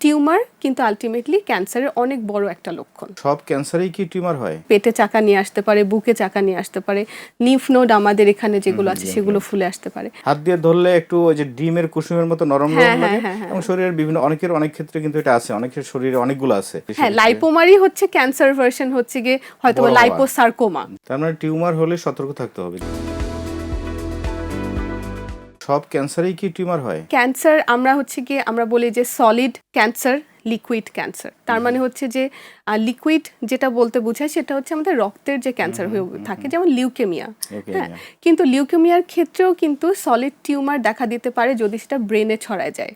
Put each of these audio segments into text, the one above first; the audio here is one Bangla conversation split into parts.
টিউমার কিন্তু আলটিমেটলি ক্যান্সারের অনেক বড় একটা লক্ষণ। সব ক্যান্সারেই কি টিউমার হয়? পেটে চাকা নিয়ে আসতে পারে, বুকে চাকা নিয়ে আসতে পারে, লিম্ফ নোড আমাদের এখানে যেগুলো আছে সেগুলো ফুলে আসতে পারে। হাত দিয়ে ধরলে একটু ওই যে ডিমের কুসুমের মতো নরম নরম লাগে এবং শরীরের বিভিন্ন অনেকের অনেক ক্ষেত্রে কিন্তু এটা আছে, অনেকের শরীরে অনেকগুলো আছে। হ্যাঁ, লাইপোমারই হচ্ছে ক্যান্সার ভার্সন, হচ্ছে গিয়ে হয়তো লাইপোসার্কোমা। তার মানে টিউমার হলে সতর্ক থাকতে হবে। সব ক্যান্সারেই কি টিউমার হয়? ক্যান্সার আমরা বলি যে সলিড ক্যান্সার, লিকুইড ক্যান্সার। তার মানে হচ্ছে যে লিকুইড যেটা বলতে বোঝায় সেটা হচ্ছে আমাদের রক্তের যে ক্যান্সার হয়ে থাকে, যেমন লিউকেমিয়া। হ্যাঁ, কিন্তু লিউকেমিয়ার ক্ষেত্রেও কিন্তু সলিড টিউমার দেখা দিতে পারে যদি সেটা ব্রেনে ছড়ায় যায়।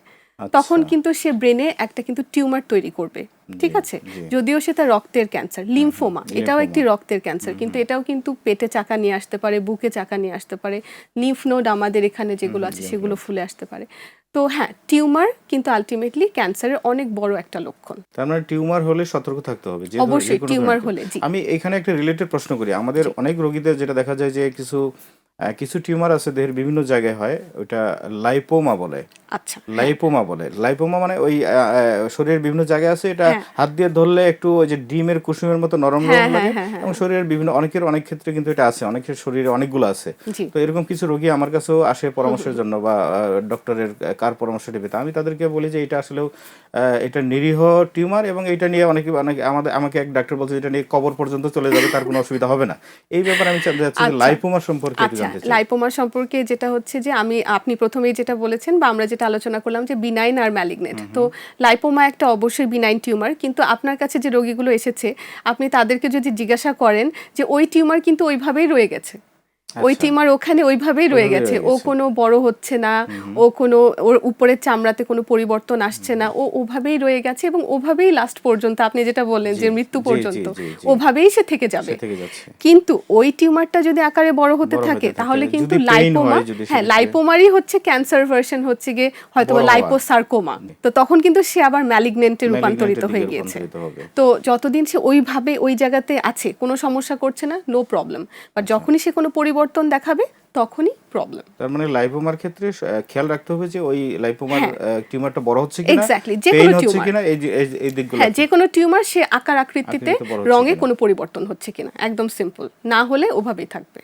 তখন কিন্তু সে ব্রেনে একটা কিন্তু টিউমার তৈরি করবে, ঠিক আছে? যদিও সেটা রক্তের ক্যান্সার, লিম্ফোমা এটাও একটি রক্তের ক্যান্সার, কিন্তু এটাও কিন্তু পেটে চাকা নিয়ে আসতে পারে, বুকে চাকা নিয়ে আসতে পারে, লিম্ফ নোড আমাদের এখানে যেগুলো আছে সেগুলো ফুলে আসতে পারে। তো হ্যাঁ, টিউমার কিন্তু আলটিমেটলি ক্যান্সারের অনেক বড় একটা লক্ষণ। তার মানে টিউমার হলে সতর্ক থাকতে হবে। অবশ্যই টিউমার হলে। আমি এখানে একটা রিলেটেড প্রশ্ন করি। আমাদের অনেক রোগীদের যেটা দেখা যায় যে কিছু টিউমার আছে দেহের বিভিন্ন জায়গায় হয়, ওটা লাইপোমা বলে। আচ্ছা, লাইপোমা বলে। লাইপোমা মানে ওই শরীরের বিভিন্ন জায়গায় আছে, এটা হাত দিয়ে ধরলে একটু ওই যে ডিমের কুসুমের মতো নরম নরম লাগে এবং শরীরের বিভিন্ন অনেকের অনেক ক্ষেত্রে কিন্তু এটা আছে, অনেকের শরীরে অনেকগুলো আছে। তো এরকম কিছু রোগী আমার কাছেও আসে পরামর্শের জন্য বা ডক্টরের কার পরামর্শ নেবে, তা আমি তাদেরকে বলি যে এটা আসলেও এটা নিরীহ টিউমার এবং এটা নিয়ে আমাকে এক ডাক্তার বলছে এটা নিয়ে কবর পর্যন্ত চলে যাবে, তার কোনো অসুবিধা হবে না। এই ব্যাপারে আমি জানতে চাচ্ছি যে লাইপোমা সম্পর্কে একটু জানতে চাই। লাইপোমা সম্পর্কে যেটা হচ্ছে যে আপনি প্রথমেই যেটা বলেছেন বা আমরা যেটা আলোচনা করলাম যে বিনাইন আর ম্যালিগনেন্ট। তো লাইপোমা একটা অবশ্যই বিনাইন টিউমার, কিন্তু আপনার কাছে যে রোগীগুলো এসেছে আপনি তাদেরকে যদি জিজ্ঞাসা করেন যে ওই টিউমার কিন্তু ওইভাবেই রয়ে গেছে, ওই টিউমার ওখানে ওইভাবেই রয়ে গেছে, ও কোনো বড় হচ্ছে না, ও কোনো ওর উপরের চামড়াতে কোনো পরিবর্তন আসছে না, ও ওভাবেই রয়ে গেছে এবং ওভাবেই লাস্ট পর্যন্ত আপনি যেটা বললেন যে মৃত্যু পর্যন্ত ওভাবেই সে থেকে যাবে। কিন্তু ওই টিউমারটা যদি আকারে বড় হতে থাকে তাহলে কিন্তু লাইপোমা, হ্যাঁ, লাইপোমারই হচ্ছে ক্যান্সার ভার্সন, হচ্ছে গিয়ে হয়তো লাইপোসার্কোমা। তো তখন কিন্তু সে আবার ম্যালিগনেন্টে রূপান্তরিত হয়ে গিয়েছে। তো যতদিন সে ওইভাবে ওই জায়গাতে আছে, কোনো সমস্যা করছে না, নো প্রবলেম। বাট যখনই সে কোনো পরিবর্তন দেখাবে তখনই প্রবলেম। তার মানে লাইপোমার ক্ষেত্রে খেয়াল রাখতে হবে যে ওই লাইপোমার টিউমারটা বড় হচ্ছে কিনা, এক্স্যাক্টলি, যে কোনো টিউমার কিনা, এই দিকগুলো, হ্যাঁ, যে কোনো টিউমার সে আকার আকৃতিতে রঙে কোনো পরিবর্তন হচ্ছে কিনা, একদম সিম্পল, না হলে ওভাবেই থাকবে।